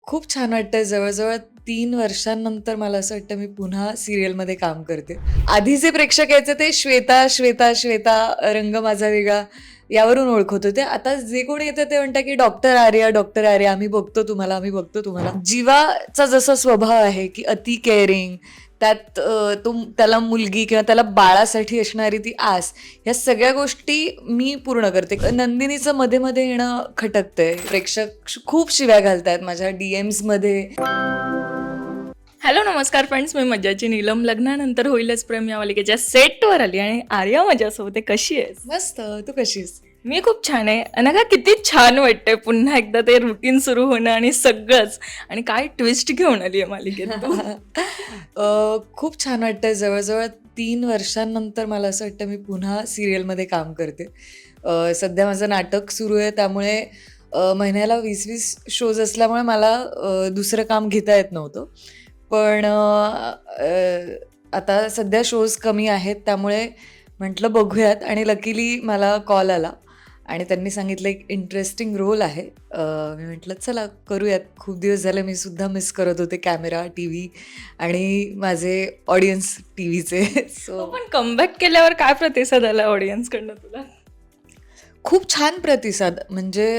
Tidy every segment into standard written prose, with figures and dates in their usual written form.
खूप छान वाटतंय. जवळ-जवळ 3 वर्षांनंतर मला असं वाटतं मी पुन्हा सीरियलमध्ये काम करते. आधी जे प्रेक्षक यायचे ते श्वेता, श्वेता, श्वेता, रंग माझा वेगळा यावरून ओळखत होते. आता जे कोणी येतं ते म्हणतात की डॉक्टर आर्या, डॉक्टर आर्या आम्ही बघतो तुम्हाला, आम्ही बघतो तुम्हाला. जीवाचा जसा स्वभाव आहे की अति केअरिंग, त्यात त्याला मुलगी किंवा त्याला बाळासाठी असणारी ती आस, ह्या सगळ्या गोष्टी मी पूर्ण करते. नंदिनीचं मध्ये-मध्ये येणं खटकतंय. प्रेक्षक खूप शिव्या घालतायत माझ्या DMsमध्ये. हॅलो नमस्कार फ्रेंड्स, मी मज्जाची नीलम. लग्नानंतर होईलच प्रेम या मालिकेच्या सेटवर आली आणि आर्या माझ्यासोबत आहे. कशी आहेस? मस्त. तू कशी आहेस? मी खूप छान आहे. अनघा, किती छान वाटतंय पुन्हा एकदा ते रुटीन सुरू होणं आणि सगळंच. आणि काय ट्विस्ट घेऊन आली आहे मालिकेत तू. खूप छान वाटतंय. जवळ-जवळ 3 वर्षांनंतर मला असं वाटतं मी पुन्हा सीरियलमध्ये काम करते. सध्या माझं नाटक सुरू आहे, त्यामुळे महिन्याला 20-20 शोज असल्यामुळे मला दुसरं काम घेता येत नव्हतं. पण आता सध्या शोज कमी आहेत, त्यामुळे म्हटलं बघूयात आणि लकीली मला कॉल आला आणि त्यांनी सांगितलं एक इंटरेस्टिंग रोल आहे. मी म्हटलं चला करूयात. खूप दिवस झाले मी सुद्धा मिस करत होते कॅमेरा, TV आणि माझे ऑडियन्स TVचे. सो पण कमबॅक केल्यावर काय प्रतिसाद आला ऑडियन्सकडनं तुला? खूप छान प्रतिसाद. म्हणजे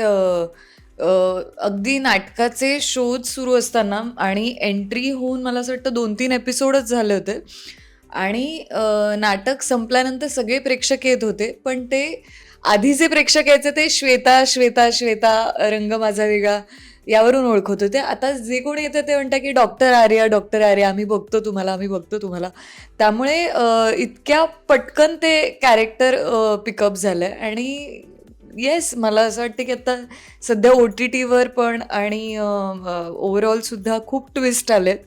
अगदी नाटकाचे शोज सुरू असताना आणि एंट्री होऊन मला असं वाटतं 2-3 एपिसोडच झाले होते आणि नाटक संपल्यानंतर सगळे प्रेक्षक येत होते, पण ते आधी जे प्रेक्षक यायचे ते श्वेता, श्वेता, श्वेता, रंग माझा वेगळा यावरून ओळखत होते. आता जे कोणी येतं ते म्हणतात की डॉक्टर आर्या, डॉक्टर आर्या आम्ही बघतो तुम्हाला, आम्ही बघतो तुम्हाला. त्यामुळे इतक्या पटकन ते कॅरेक्टर पिकअप झालंय आणि येस, मला असं वाटतं की आता सध्या OTTवर पण आणि ओव्हरऑलसुद्धा खूप ट्विस्ट आलेत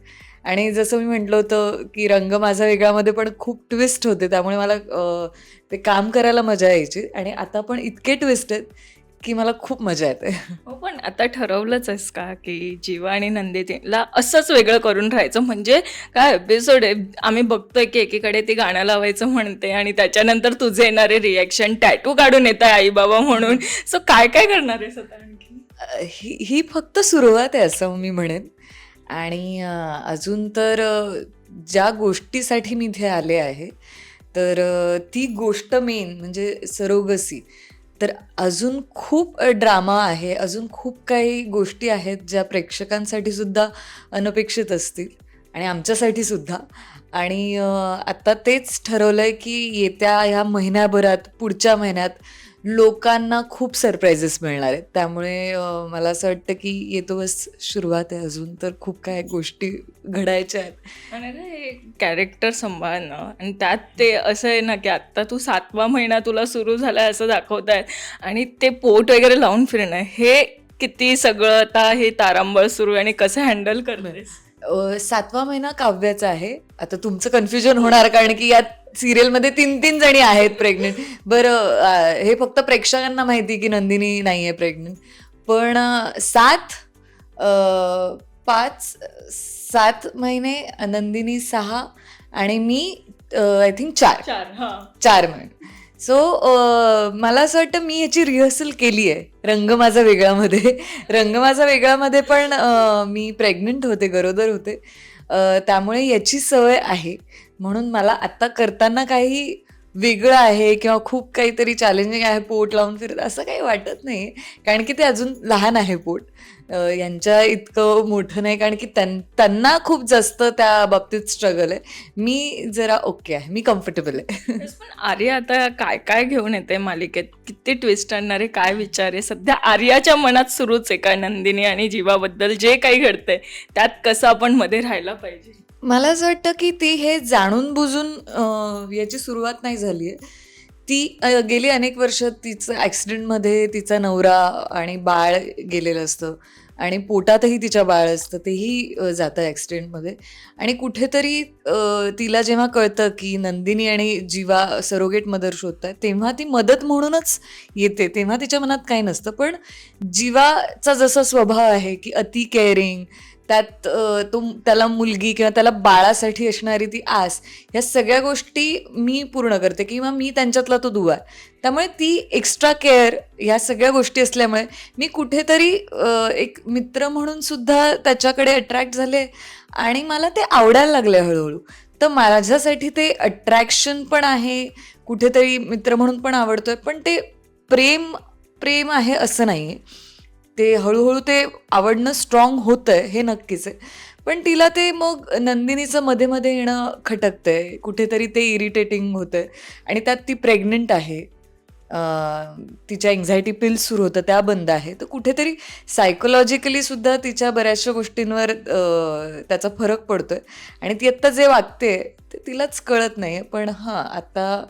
आणि जसं मी म्हटलं होतं की रंग माझा वेगळामध्ये पण खूप ट्विस्ट होते, त्यामुळे मला ते काम करायला मजा यायची आणि आता पण इतके ट्विस्ट आहेत की मला खूप मजा येते. हो, पण आता ठरवलंच आहेस का की जीवा आणि नंदिनीला असंच वेगळं करून राहायचं? म्हणजे काय एपिसोड आहे, आम्ही बघतोय की एकीकडे ती गाणं लावायचं म्हणते आणि त्याच्यानंतर तुझे येणारे रिॲक्शन, टॅटू काढून येत आहे आई बाबा म्हणून. सो काय काय करणार आहेस आता आणखी? ही फक्त सुरुवात आहे असं मी म्हणेन आणि अजून तर ज्या गोष्टीसाठी मी इथे आले आहे, तर ती गोष्ट मेन म्हणजे सरोगसी. तर अजून खूप ड्रामा आहे, अजून खूप काही गोष्टी आहेत ज्या प्रेक्षकांसाठी सुद्धा अनपेक्षित असतील आणि आमच्यासाठी सुद्धा. आणि आता तेच ठरवलं आहे की येत्या ह्या महिन्याभरात, पुढच्या महिन्यात लोकांना खूप सरप्राइजेस मिळणार आहेत. त्यामुळे मला असं वाटतं की येतो बस सुरुवात आहे, अजून तर खूप काही गोष्टी घडायच्या आहेत. आणि हे कॅरेक्टर सांभाळणं आणि त्यात ते असं आहे ना की आत्ता तू 7वा महिना तुला सुरू झाला आहे असं दाखवत आहे आणि ते पोट वगैरे लावून फिरणं, हे किती सगळं आता हे तारांबळ सुरू आहे आणि कसं हँडल करणारेस? 7वा महिना काव्याचा आहे. आता तुमचं कन्फ्युजन होणार कारण की यात सिरियलमध्ये 3-3 जणी आहेत प्रेग्नेंट. बरं, हे फक्त प्रेक्षकांना माहिती की नंदिनी नाही आहे प्रेग्नेंट. पण 5 7 महिने, नंदिनी 6 आणि मी आय थिंक 4. 4 महिने. सो मला असं वाटतं मी ह्याची रिहर्सल केली आहे रंग माझा वेगळामध्ये. रंग माझा वेगळामध्ये पण मी प्रेग्नंट होते, गरोदर होते. त्यामुळे याची सवय आहे. म्हणून मला आत्ता करताना काही वेगळं आहे किंवा खूप काहीतरी चॅलेंजिंग आहे, पोट लावून फिरत असं काही वाटत नाही. कारण की ते अजून लहान आहे पोट. यांच्या इतकं मोठं नाही, कारण की त्यांना खूप जास्त त्या बाबतीत स्ट्रगल आहे. मी जरा ओके आहे, मी कम्फर्टेबल आहे. तेच, पण आर्या आता काय काय घेऊन येते मालिकेत? किती ट्विस्ट आणणारे, काय विचार आहे? सध्या आर्याच्या मनात सुरूच आहे का नंदिनी आणि जीवाबद्दल जे काही घडतंय त्यात कसं आपण मध्ये राहायला पाहिजे? मला असं वाटतं की ती हे जाणून बुजून याची सुरुवात नाही झाली आहे. ती गेली अनेक वर्ष तिचं ॲक्सिडेंटमध्ये तिचा नवरा आणि बाळ गेलेलं असतं आणि पोटातही तिच्या बाळ असतं, तेही जातं ॲक्सिडेंटमध्ये आणि कुठेतरी तिला जेव्हा कळतं की नंदिनी आणि जीवा सरोगेट मदर शोधत आहेत, तेव्हा ती मदत म्हणूनच येते. तेव्हा तिच्या मनात काही नसतं. पण जीवाचा जसा स्वभाव आहे की अति केअरिंग, त्यात त्याला मुलगी किंवा त्याला बाळासाठी असणारी ती आस, ह्या सगळ्या गोष्टी मी पूर्ण करते किंवा मी त्यांच्यातला तो दुवा आहे. त्यामुळे ती एक्स्ट्रा केअर ह्या सगळ्या गोष्टी असल्यामुळे मी कुठेतरी एक मित्र म्हणून सुद्धा त्याच्याकडे अट्रॅक्ट झाले आणि मला ते आवडायला लागले हळूहळू. तर माझ्यासाठी ते अट्रॅक्शन पण आहे, कुठेतरी मित्र म्हणून पण आवडतोय, पण ते प्रेम प्रेम आहे असं नाही आहे. ते हळूहळू ते आवडणं स्ट्रॉंग होतंय हे नक्कीच आहे. पण तिला ते मग नंदिनीचं मध्ये मध्ये येणं खटकतंय, कुठेतरी ते इरिटेटिंग होतंय आणि त्यात ती प्रेग्नंट आहे. तिच्या एन्झायटी पिल्स सुरू होतं त्या बंद आहे. तर कुठेतरी सायकोलॉजिकली सुद्धा तिच्या बऱ्याचशा गोष्टींवर त्याचा फरक पडतोय आणि ती आत्ता जे वागते ते तिलाच कळत नाही. पण हां, आता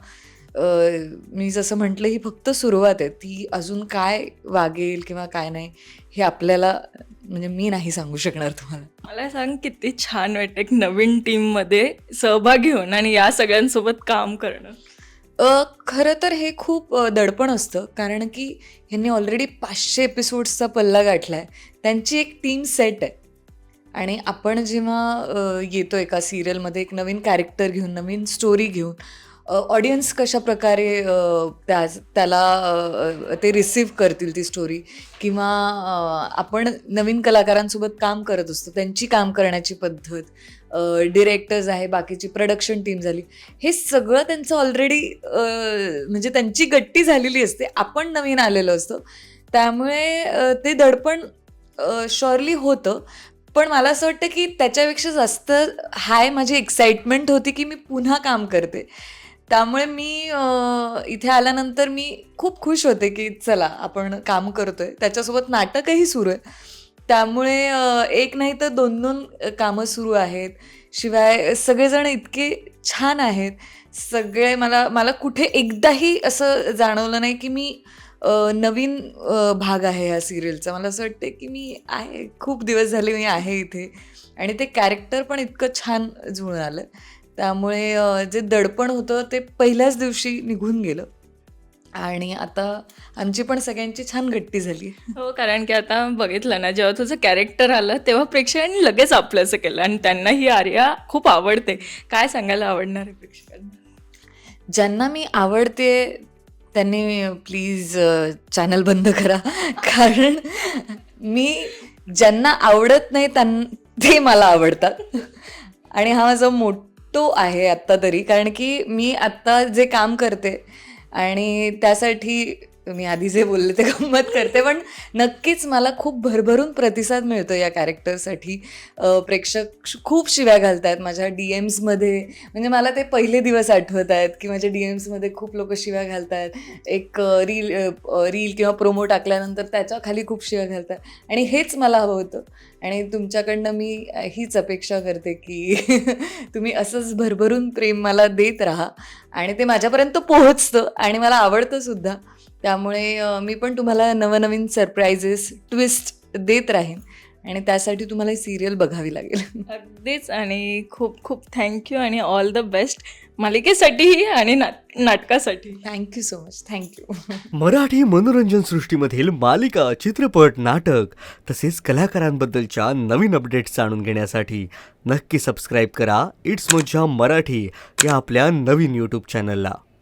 मी जसं म्हटलं ही फक्त सुरुवात आहे. ती अजून काय वागेल किंवा काय नाही हे आपल्याला म्हणजे मी नाही सांगू शकणार तुम्हाला. मला सांग, किती छान वाटतं एक नवीन टीममध्ये सहभाग घेऊन आणि या सगळ्यांसोबत काम करणं. खरं तर हे खूप दडपण असतं, कारण की ह्यांनी ऑलरेडी 500 एपिसोड्सचा पल्ला गाठला आहे. त्यांची एक टीम सेट आहे आणि आपण जेव्हा येतो एका सिरियलमध्ये एक नवीन कॅरेक्टर घेऊन, नवीन स्टोरी घेऊन, ऑडियन्स कशा प्रकारे त्याला ते रिसीव्ह करतील ती स्टोरी किंवा आपण नवीन कलाकारांसोबत काम करत असतो, त्यांची काम करण्याची पद्धत, डिरेक्टर्स आहे, बाकीची प्रोडक्शन टीम झाली, हे सगळं त्यांचं ऑलरेडी म्हणजे त्यांची गट्टी झालेली असते. आपण नवीन आलेलो असतो, त्यामुळे ते दडपण शुअरली होतं. पण मला असं वाटतं की त्याच्यापेक्षा जास्त हाय माझी एक्साइटमेंट होती की मी पुन्हा काम करते. त्यामुळे मी इथे आल्यानंतर मी खूप खुश होते की चला आपण काम करतोय. त्याच्यासोबत नाटकही सुरू आहे. त्यामुळे एक नाही तर 2-2 कामं सुरू आहेत. शिवाय सगळेजण इतके छान आहेत. सगळे मला कुठे एकदाही असं जाणवलं नाही की मी नवीन भाग आहे ह्या सिरियलचा. मला असं वाटतं की मी आहे, खूप दिवस झाले मी आहे इथे आणि ते कॅरेक्टर पण इतकं छान जुळून आलं. त्यामुळे जे दडपण होतं ते पहिल्याच दिवशी निघून गेलं आणि आता आमची पण सगळ्यांची छान गट्टी झाली. हो, कारण की आता बघितलं ना, जेव्हा तुझं कॅरेक्टर आलं तेव्हा प्रेक्षकांनी लगेच आपलंसं केलं आणि त्यांना ही आर्या खूप आवडते. काय सांगायला आवडणार आहे प्रेक्षकांना? ज्यांना मी आवडते त्यांनी प्लीज चॅनल बंद करा, कारण मी ज्यांना आवडत नाही ते मला आवडतात आणि हा माझा मोटो आहे आत्ता तरी. कारण की मी आत्ता जे काम करते आणि त्यासाठी मी आधी जे बोलले ते गंमत करते, पण नक्कीच मला खूप भरभरून प्रतिसाद मिळतो या कॅरेक्टरसाठी. प्रेक्षक खूप शिव्या घालत आहेत माझ्या DMsमध्ये. म्हणजे मला ते पहिले दिवस आठवत आहेत की माझ्या DMsमध्ये खूप लोक शिव्या घालत आहेत. एक रील किंवा प्रोमो टाकल्यानंतर त्याच्या खाली खूप शिव्या घालत आहेत आणि हेच मला हवं होतं. आणि तुमच्याकडनं मी हीच अपेक्षा करते की तुम्ही असंच भरभरून प्रेम मला देत राहा आणि ते माझ्यापर्यंत पोहोचतं आणि मला आवडतं सुद्धा. त्यामुळे मी पण तुम्हाला नवनवीन सरप्राईजेस, ट्विस्ट देत राहीन आणि त्यासाठी तुम्हाला ही सिरियल बघावी लागेल. अगदीच. आणि खूप खूप थँक्यू आणि ऑल द बेस्ट मालिकेसाठीही आणि नाटकासाठी. Thank you so much. Thank you. Marathi मनोरंजन सृष्टीमधील मालिका, चित्रपट, नाटक तसेच कलाकारांबद्दलच्या नवीन अपडेट्स जाणून घेण्यासाठी नक्की सबस्क्राईब करा इट्स मज्जा मराठी या आपल्या नवीन यूट्यूब चॅनलला.